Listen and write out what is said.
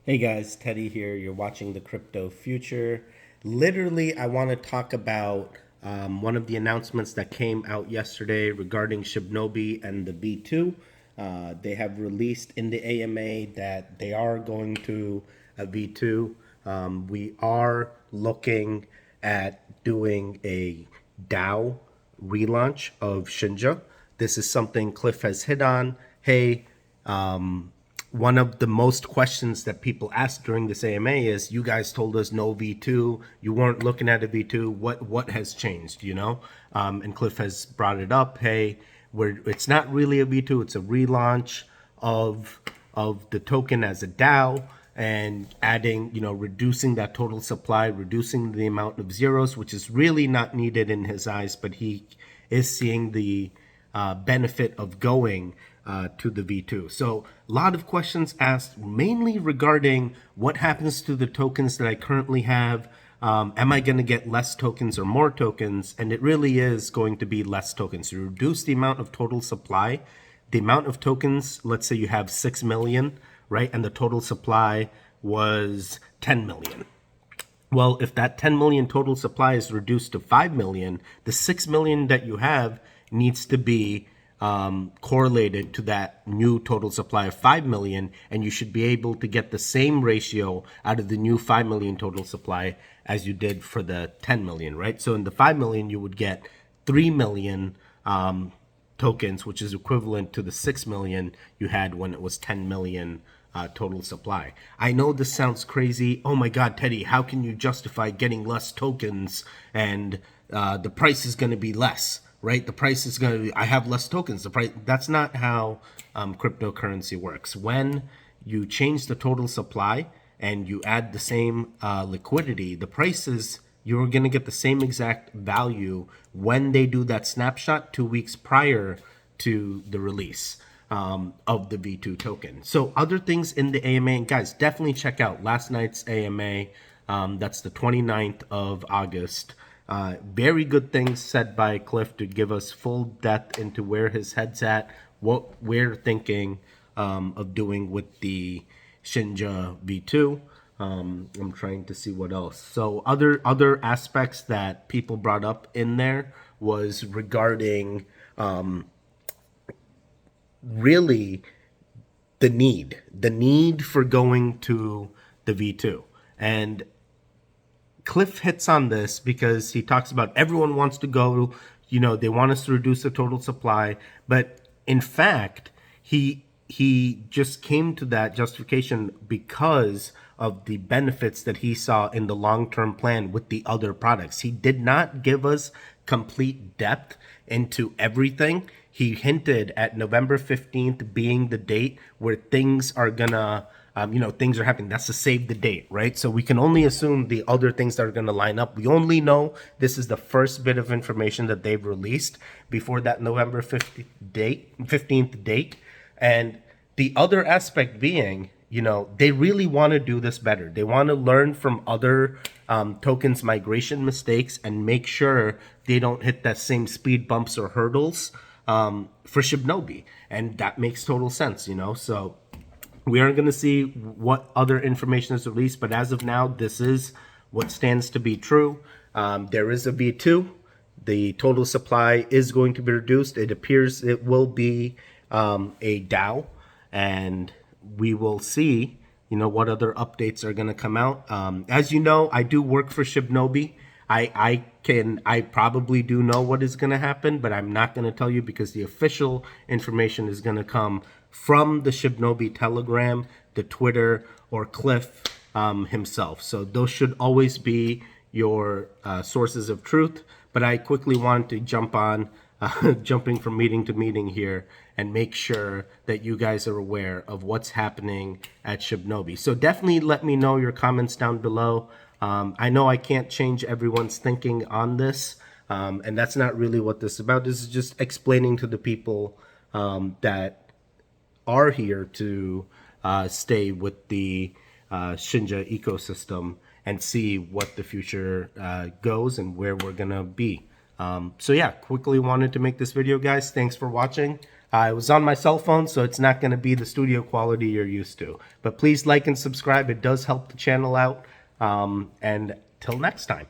Hey guys, Teddy here. You're watching the Crypto Future. Literally, I want to talk about one of the announcements that came out yesterday regarding Shibnobi and the V2. They have released in the AMA that they are going to a V2. We are looking at doing a DAO relaunch of Shinja. This is something Cliff has hit on. Hey, one of the most questions that people ask during this AMA is, you guys told us no V2, you weren't looking at a V2, what has changed, you know? And Cliff has brought it up, hey, it's not really a V2, it's a relaunch of the token as a DAO, and adding, reducing that total supply, reducing the amount of zeros, which is really not needed in his eyes, but he is seeing the benefit of going to the V2. So a lot of questions asked, mainly regarding what happens to the tokens that I currently have. Am I going to get less tokens or more tokens? And it really is going to be less tokens. You reduce the amount of total supply, the amount of tokens, let's say you have 6 million, right? And the total supply was 10 million. Well, if that 10 million total supply is reduced to 5 million, the 6 million that you have needs to be correlated to that new total supply of 5 million, and you should be able to get the same ratio out of the new 5 million total supply as you did for the 10 million, right? So in the 5 million, you would get 3 million tokens, which is equivalent to the 6 million you had when it was 10 million total supply. I know this sounds crazy. Oh my God, Teddy, how can you justify getting less tokens and the price is going to be less, right? The price is going to be, I have less tokens. The price, that's not how cryptocurrency works. When you change the total supply and you add the same liquidity, the prices, you're going to get the same exact value when they do that snapshot 2 weeks prior to the release of the V2 token. So other things in the AMA, and guys, definitely check out last night's AMA. That's the 29th of August. Very good things said by Cliff to give us full depth into where his head's at, what we're thinking of doing with the Shinja V2. I'm trying to see what else. So other aspects that people brought up in there was regarding really the need for going to the V2. And Cliff hits on this because he talks about everyone wants to go, they want us to reduce the total supply. But in fact, he just came to that justification because of the benefits that he saw in the long-term plan with the other products. He did not give us complete depth into everything. He hinted at November 15th being the date where things are gonna things are happening. That's to save the date, right? So we can only assume the other things that are going to line up. We only know this is the first bit of information that they've released before that November 15th date. And the other aspect being, they really want to do this better. They want to learn from other tokens migration mistakes and make sure they don't hit that same speed bumps or hurdles for Shibnobi. And that makes total sense, So we are going to see what other information is released, but as of now, this is what stands to be true. There is a V2. The total supply is going to be reduced. It appears it will be a DAO, and we will see, what other updates are going to come out. As you know, I do work for Shibnobi. I probably do know what is going to happen, but I'm not going to tell you because the official information is going to come from the Shibnobi Telegram, the Twitter, or Cliff himself. So those should always be your sources of truth. But I quickly want to jump on, jumping from meeting to meeting here, and make sure that you guys are aware of what's happening at Shibnobi. So definitely let me know your comments down below. I know I can't change everyone's thinking on this, and that's not really what this is about. This is just explaining to the people that are here to stay with the Shinja ecosystem and see what the future goes and where we're gonna be. So yeah, quickly wanted to make this video, guys. Thanks for watching. It was on my cell phone, so it's not going to be the studio quality you're used to. But please like and subscribe. It does help the channel out. And till next time.